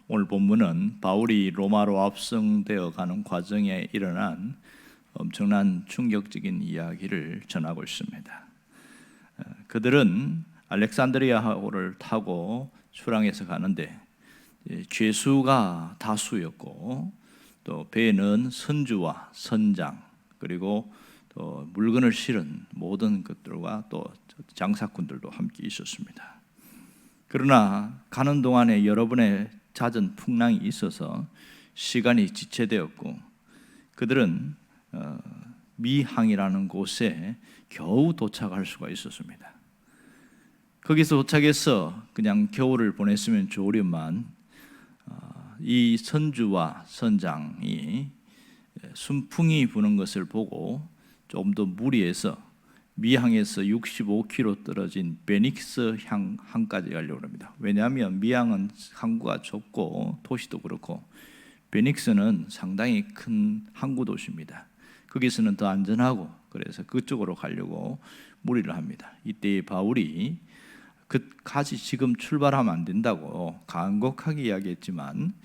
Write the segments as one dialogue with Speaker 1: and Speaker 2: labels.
Speaker 1: 오늘 본문은 바울이 로마로 압송되어 가는 과정에 일어난 엄청난 충격적인 이야기를 전하고 있습니다. 그들은 알렉산드리아호를 타고 출항해서 가는데 죄수가 다수였고 또 배에는 선주와 선장 그리고 또 물건을 실은 모든 것들과 또 장사꾼들도 함께 있었습니다. 그러나 가는 동안에 여러 번의 잦은 풍랑이 있어서 시간이 지체되었고 그들은 미항이라는 곳에 겨우 도착할 수가 있었습니다. 거기서 도착해서 그냥 겨울을 보냈으면 좋으련만 이 선주와 선장이 순풍이 부는 것을 보고 좀 더 무리해서 미항에서 65km 떨어진 베닉스 항까지 가려고 합니다. 왜냐하면 미항은 항구가 좁고 도시도 그렇고 베닉스는 상당히 큰 항구 도시입니다. 거기서는 더 안전하고 그래서 그쪽으로 가려고 무리를 합니다. 이때 바울이 그까지 지금 출발하면 안 된다고 간곡하게 이야기했지만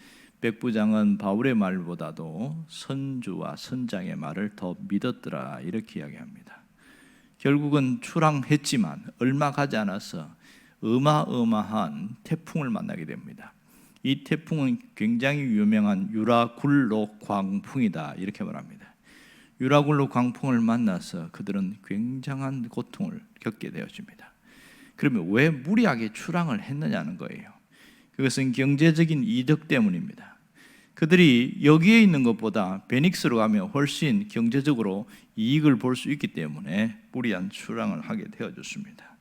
Speaker 1: 백부장은 바울의 말보다도 선주와 선장의 말을 더 믿었더라 이렇게 이야기합니다. 결국은 출항했지만 얼마 가지 않아서 어마어마한 태풍을 만나게 됩니다. 이 태풍은 굉장히 유명한 유라굴로 광풍이다 이렇게 말합니다. 유라굴로 광풍을 만나서 그들은 굉장한 고통을 겪게 되었습니다. 그러면 왜 무리하게 출항을 했느냐는 거예요. 그것은 경제적인 이득 때문입니다. 그들이 여기에 있는 것보다 베닉스로 가면 훨씬 경제적으로 이익을 볼 수 있기 때문에 무리한 출항을 하게 되어졌습니다.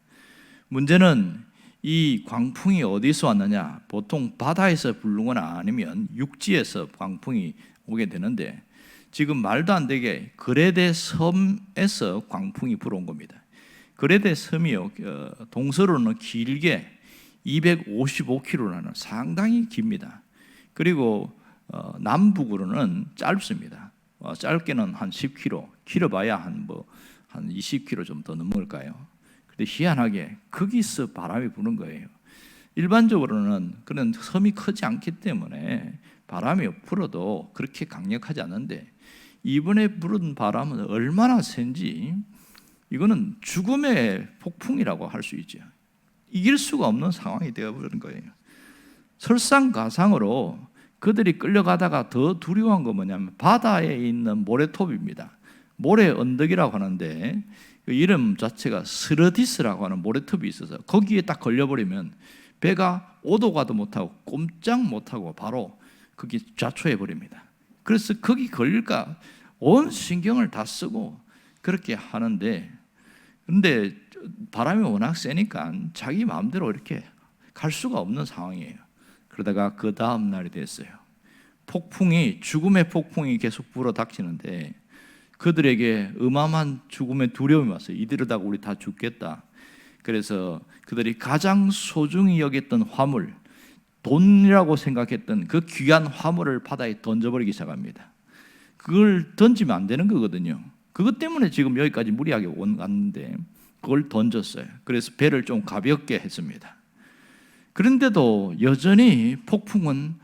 Speaker 1: 문제는 이 광풍이 어디서 왔느냐? 보통 바다에서 부르거나 아니면 육지에서 광풍이 오게 되는데 지금 말도 안 되게 그레데 섬에서 광풍이 불어온 겁니다. 그레데 섬이요, 동서로는 길게 255km라는 상당히 깁니다. 그리고 남북으로는 짧습니다. 짧게는 한 10km, 길어봐야 한 20km 좀 더 넘을까요? 근데 희한하게 거기서 바람이 부는 거예요. 일반적으로는 그런 섬이 크지 않기 때문에 바람이 불어도 그렇게 강력하지 않는데 이번에 불은 바람은 얼마나 센지 이거는 죽음의 폭풍이라고 할 수 있죠. 이길 수가 없는 상황이 되어버린 거예요. 설상가상으로 그들이 끌려가다가 더 두려운 건 뭐냐면 바다에 있는 모래톱입니다. 모래 언덕이라고 하는데 그 이름 자체가 스러디스라고 하는 모래톱이 있어서 거기에 딱 걸려버리면 배가 오도 가도 못하고 꼼짝 못하고 바로 거기 좌초해 버립니다. 그래서 거기 걸릴까 온 신경을 다 쓰고 그렇게 하는데 근데 바람이 워낙 세니까 자기 마음대로 이렇게 갈 수가 없는 상황이에요. 그러다가 그 다음 날이 됐어요. 폭풍이 죽음의 폭풍이 계속 불어닥치는데 그들에게 어마어마한 죽음의 두려움이 왔어요. 이대로다가 우리 다 죽겠다. 그래서 그들이 가장 소중히 여겼던 화물, 돈이라고 생각했던 그 귀한 화물을 바다에 던져버리기 시작합니다. 그걸 던지면 안 되는 거거든요. 그것 때문에 지금 여기까지 무리하게 왔는데 그걸 던졌어요. 그래서 배를 좀 가볍게 했습니다. 그런데도 여전히 폭풍은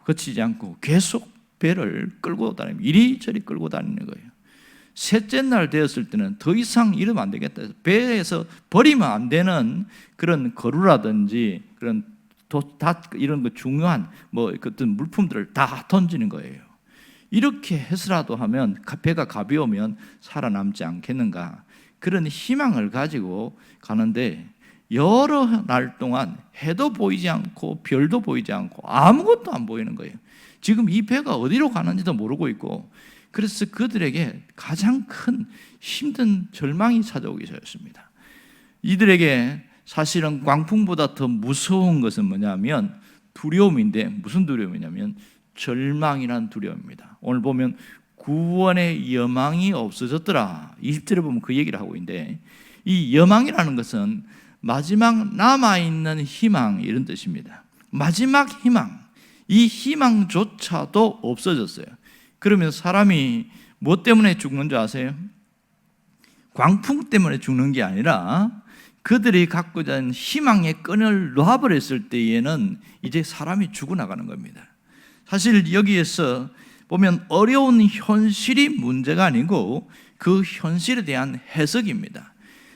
Speaker 1: 그치지 않고 계속 배를 끌고 다니면 이리저리 끌고 다니는 거예요. 셋째 날 되었을 때는 더 이상 이러면 안 되겠다. 배에서 버리면 안 되는 그런 거루라든지 그런 이런 거 중요한 어떤 물품들을 다 던지는 거예요. 이렇게 해서라도 하면 배가 가벼우면 살아남지 않겠는가 그런 희망을 가지고 가는데 여러 날 동안 해도 보이지 않고 별도 보이지 않고 아무것도 안 보이는 거예요. 지금 이 배가 어디로 가는지도 모르고 있고 그래서 그들에게 가장 큰 힘든 절망이 찾아오기 시작했습니다. 이들에게 사실은 광풍보다 더 무서운 것은 뭐냐면 두려움인데 무슨 두려움이냐면 절망이란 두려움입니다. 오늘 보면 구원의 여망이 없어졌더라 20절에 보면 그 얘기를 하고 있는데 이 여망이라는 것은 마지막 남아있는 희망 이런 뜻입니다. 마지막 희망, 이 희망조차도 없어졌어요. 그러면 사람이 뭐 때문에 죽는 줄 아세요? 광풍 때문에 죽는 게 아니라 그들이 갖고자 하는 희망의 끈을 놔버렸을 때에는 이제 사람이 죽어나가는 겁니다. 사실 여기에서 보면 어려운 현실이 문제가 아니고 그 현실에 대한 해석입니다.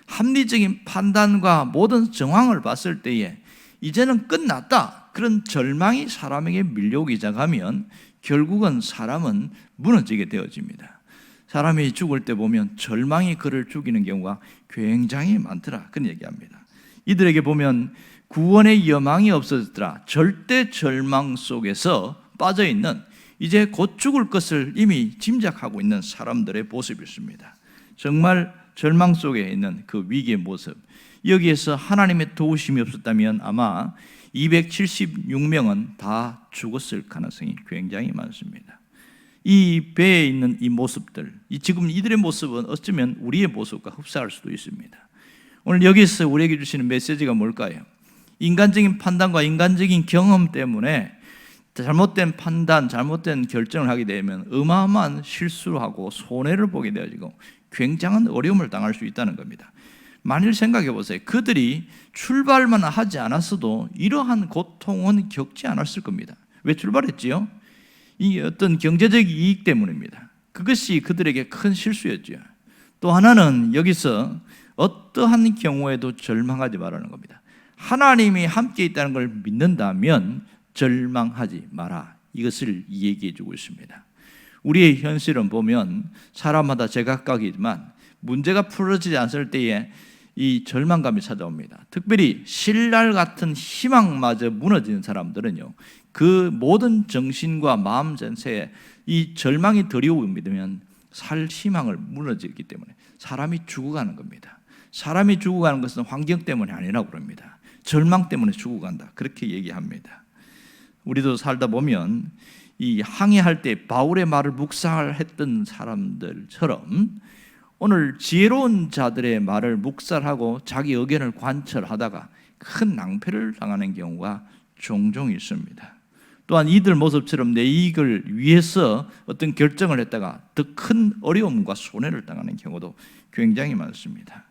Speaker 1: 합리적인 판단과 모든 정황을 봤을 때에 이제는 끝났다, 그런 절망이 사람에게 밀려오기 시작하면 결국은 사람은 무너지게 되어집니다. 사람이 죽을 때 보면 절망이 그를 죽이는 경우가 굉장히 많더라, 그런 얘기합니다. 이들에게 보면 구원의 여망이 없어졌더라, 절대 절망 속에서 빠져있는, 이제 곧 죽을 것을 이미 짐작하고 있는 사람들의 모습이었습니다. 정말 절망 속에 있는 그 위기의 모습, 여기에서 하나님의 도우심이 없었다면 아마 276명은 다 죽었을 가능성이 굉장히 많습니다. 이 배에 있는 이 모습들, 지금 이들의 모습은 어쩌면 우리의 모습과 흡사할 수도 있습니다. 오늘 여기서 우리에게 주시는 메시지가 뭘까요? 인간적인 판단과 인간적인 경험 때문에 잘못된 판단, 잘못된 결정을 하게 되면 어마어마한 실수를 하고 손해를 보게 되어지고 굉장한 어려움을 당할 수 있다는 겁니다. 만일 생각해 보세요. 그들이 출발만 하지 않았어도 이러한 고통은 겪지 않았을 겁니다. 왜 출발했지요? 이 어떤 경제적 이익 때문입니다. 그것이 그들에게 큰 실수였죠. 또 하나는 여기서 어떠한 경우에도 절망하지 말라는 겁니다. 하나님이 함께 있다는 걸 믿는다면 절망하지 마라, 이것을 얘기해 주고 있습니다. 우리의 현실은 보면 사람마다 제각각이지만 문제가 풀어지지 않을 때에 이 절망감이 찾아옵니다. 특별히 신랄 같은 희망마저 무너지는 사람들은요, 그 모든 정신과 마음 전체에 이 절망이 들이오면 살 희망을 무너지기 때문에 사람이 죽어가는 겁니다. 사람이 죽어가는 것은 환경 때문이 아니라고 그럽니다. 절망 때문에 죽어간다, 그렇게 얘기합니다. 우리도 살다 보면 이 항해할 때 바울의 말을 묵상했던 사람들처럼 오늘 지혜로운 자들의 말을 묵살하고 자기 의견을 관철하다가 큰 낭패를 당하는 경우가 종종 있습니다. 또한 이들 모습처럼 내 이익을 위해서 어떤 결정을 했다가 더 큰 어려움과 손해를 당하는 경우도 굉장히 많습니다.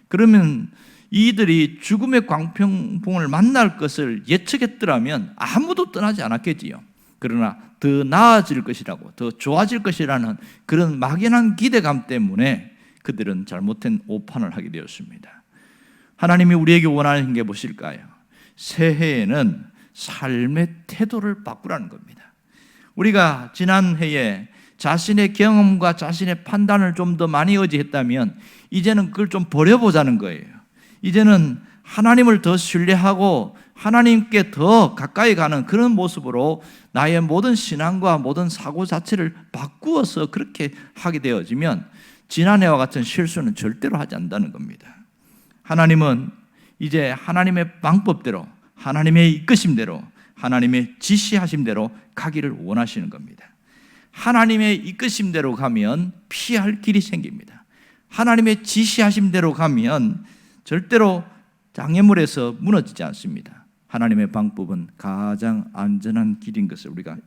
Speaker 1: 그러면 이들이 죽음의 광풍을 만날 것을 예측했더라면 아무도 떠나지 않았겠지요. 그러나 더 나아질 것이라고, 더 좋아질 것이라는 그런 막연한 기대감 때문에 그들은 잘못된 오판을 하게 되었습니다. 하나님이 우리에게 원하는 게 무엇일까요? 새해에는 삶의 태도를 바꾸라는 겁니다. 우리가 지난 해에 자신의 경험과 자신의 판단을 좀 더 많이 의지했다면 이제는 그걸 좀 버려보자는 거예요. 이제는 하나님을 더 신뢰하고 하나님께 더 가까이 가는 그런 모습으로 나의 모든 신앙과 모든 사고 자체를 바꾸어서 그렇게 하게 되어지면 지난해와 같은 실수는 절대로 하지 않는다는 겁니다. 하나님은 이제 하나님의 방법대로, 하나님의 이끄심대로, 하나님의 지시하심대로 가기를 원하시는 겁니다. 하나님의 이끄심대로 가면 피할 길이 생깁니다. 하나님의 지시하심대로 가면 절대로 장애물에서 무너지지 않습니다. 하나님의 방법은 가장 안전한 길인 것을 우리가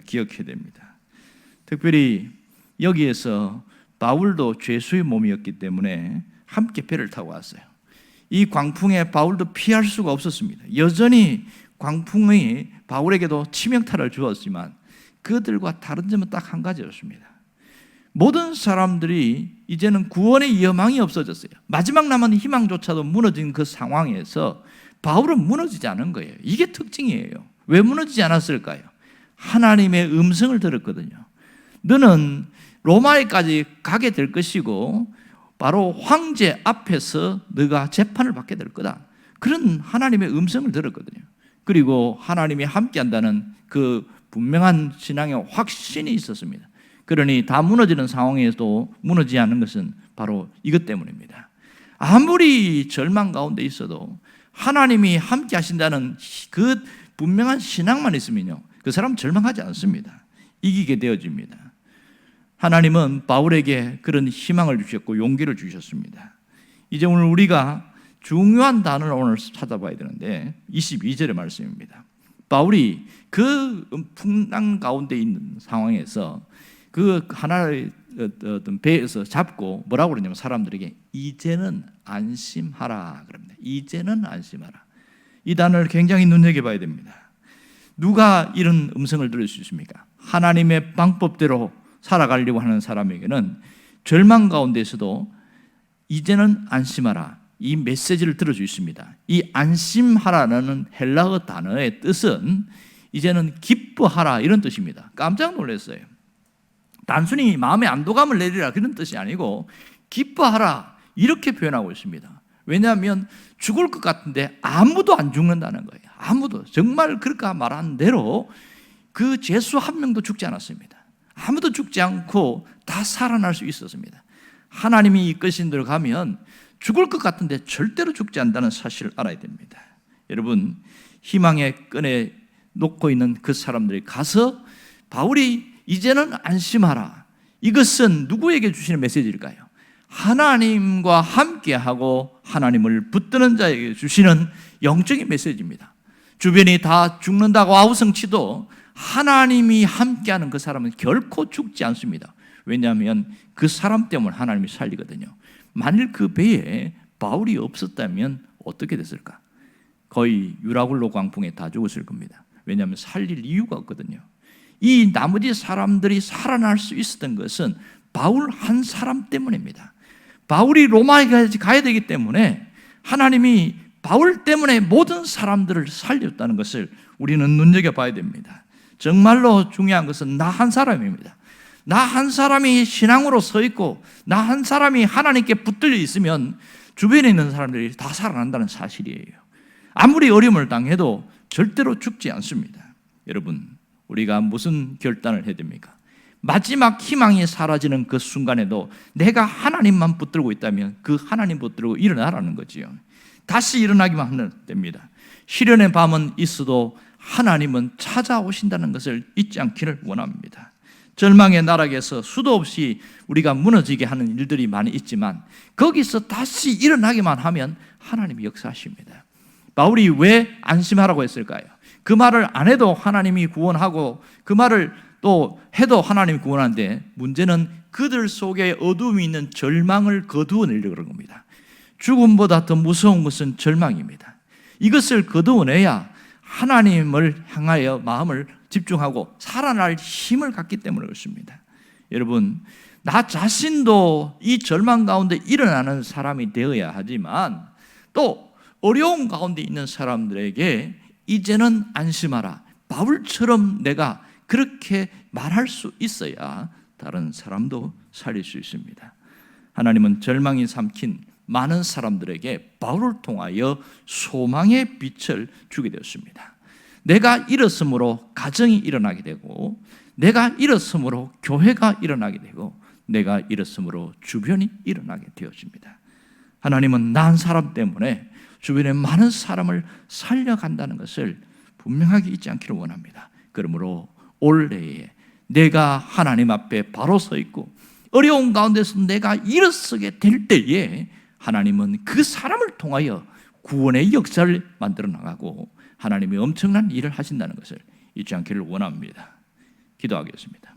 Speaker 1: 기억해야 됩니다. 특별히 여기에서 바울도 죄수의 몸이었기 때문에 함께 배를 타고 왔어요. 이 광풍에 바울도 피할 수가 없었습니다. 여전히 광풍이 바울에게도 치명타를 주었지만 그들과 다른 점은 딱 한 가지였습니다. 모든 사람들이 이제는 구원의 여망이 없어졌어요. 마지막 남은 희망조차도 무너진 그 상황에서 바울은 무너지지 않은 거예요. 이게 특징이에요. 왜 무너지지 않았을까요? 하나님의 음성을 들었거든요. 너는 로마에까지 가게 될 것이고 바로 황제 앞에서 너가 재판을 받게 될 거다, 그런 하나님의 음성을 들었거든요. 그리고 하나님이 함께한다는 그 분명한 신앙의 확신이 있었습니다. 그러니 다 무너지는 상황에도 무너지지 않는 것은 바로 이것 때문입니다. 아무리 절망 가운데 있어도 하나님이 함께 하신다는 그 분명한 신앙만 있으면요, 그 사람 절망하지 않습니다. 이기게 되어집니다. 하나님은 바울에게 그런 희망을 주셨고 용기를 주셨습니다. 이제 오늘 우리가 중요한 단어를 오늘 찾아봐야 되는데 22절의 말씀입니다. 바울이 그 풍랑 가운데 있는 상황에서 그 하나의 어떤 배에서 잡고 뭐라고 그러냐면 사람들에게 이제는 안심하라 그럽니다. 이제는 안심하라. 이 단어를 굉장히 눈여겨봐야 됩니다. 누가 이런 음성을 들을 수 있습니까? 하나님의 방법대로 살아가려고 하는 사람에게는 절망 가운데서도 이제는 안심하라, 이 메시지를 들을 수 있습니다. 이 안심하라는 헬라어 단어의 뜻은 이제는 기뻐하라 이런 뜻입니다. 깜짝 놀랐어요. 단순히 마음의 안도감을 내리라 그런 뜻이 아니고 기뻐하라 이렇게 표현하고 있습니다. 왜냐하면 죽을 것 같은데 아무도 안 죽는다는 거예요. 아무도. 정말 그럴까 말한 대로 그 죄수 한 명도 죽지 않았습니다. 아무도 죽지 않고 다 살아날 수 있었습니다. 하나님이 이끄신 대로 가면 죽을 것 같은데 절대로 죽지 않는다는 사실을 알아야 됩니다. 여러분, 희망의 끈에 놓고 있는 그 사람들이 가서 바울이 이제는 안심하라, 이것은 누구에게 주시는 메시지일까요? 하나님과 함께하고 하나님을 붙드는 자에게 주시는 영적인 메시지입니다. 주변이 다 죽는다고 아우성치도 하나님이 함께하는 그 사람은 결코 죽지 않습니다. 왜냐하면 그 사람 때문에 하나님이 살리거든요. 만일 그 배에 바울이 없었다면 어떻게 됐을까? 거의 유라굴로 광풍에 다 죽었을 겁니다. 왜냐하면 살릴 이유가 없거든요. 이 나머지 사람들이 살아날 수 있었던 것은 바울 한 사람 때문입니다. 바울이 로마에 가야 되기 때문에 하나님이 바울 때문에 모든 사람들을 살렸다는 것을 우리는 눈여겨봐야 됩니다. 정말로 중요한 것은 나 한 사람입니다. 나 한 사람이 신앙으로 서 있고 나 한 사람이 하나님께 붙들려 있으면 주변에 있는 사람들이 다 살아난다는 사실이에요. 아무리 어려움을 당해도 절대로 죽지 않습니다. 여러분, 우리가 무슨 결단을 해야 됩니까? 마지막 희망이 사라지는 그 순간에도 내가 하나님만 붙들고 있다면 그 하나님 붙들고 일어나라는 거지요. 다시 일어나기만 하면 됩니다. 시련의 밤은 있어도 하나님은 찾아오신다는 것을 잊지 않기를 원합니다. 절망의 나락에서 수도 없이 우리가 무너지게 하는 일들이 많이 있지만 거기서 다시 일어나기만 하면 하나님이 역사하십니다. 바울이 왜 안심하라고 했을까요? 그 말을 안 해도 하나님이 구원하고 그 말을 또 해도 하나님이 구원하는데 문제는 그들 속에 어둠이 있는 절망을 거두어내려고 그런 겁니다. 죽음보다 더 무서운 것은 절망입니다. 이것을 거두어내야 하나님을 향하여 마음을 집중하고 살아날 힘을 갖기 때문에 그렇습니다. 여러분, 나 자신도 이 절망 가운데 일어나는 사람이 되어야 하지만 또 어려움 가운데 있는 사람들에게 이제는 안심하라, 바울처럼 내가 그렇게 말할 수 있어야 다른 사람도 살릴 수 있습니다. 하나님은 절망이 삼킨 많은 사람들에게 바울을 통하여 소망의 빛을 주게 되었습니다. 내가 일었으므로 가정이 일어나게 되고 내가 일었으므로 교회가 일어나게 되고 내가 일었으므로 주변이 일어나게 되어집니다. 하나님은 나 한 사람 때문에 주변에 많은 사람을 살려간다는 것을 분명하게 잊지 않기를 원합니다. 그러므로 올해에 내가 하나님 앞에 바로 서 있고 어려운 가운데서 내가 일어서게 될 때에 하나님은 그 사람을 통하여 구원의 역사를 만들어 나가고 하나님이 엄청난 일을 하신다는 것을 잊지 않기를 원합니다. 기도하겠습니다.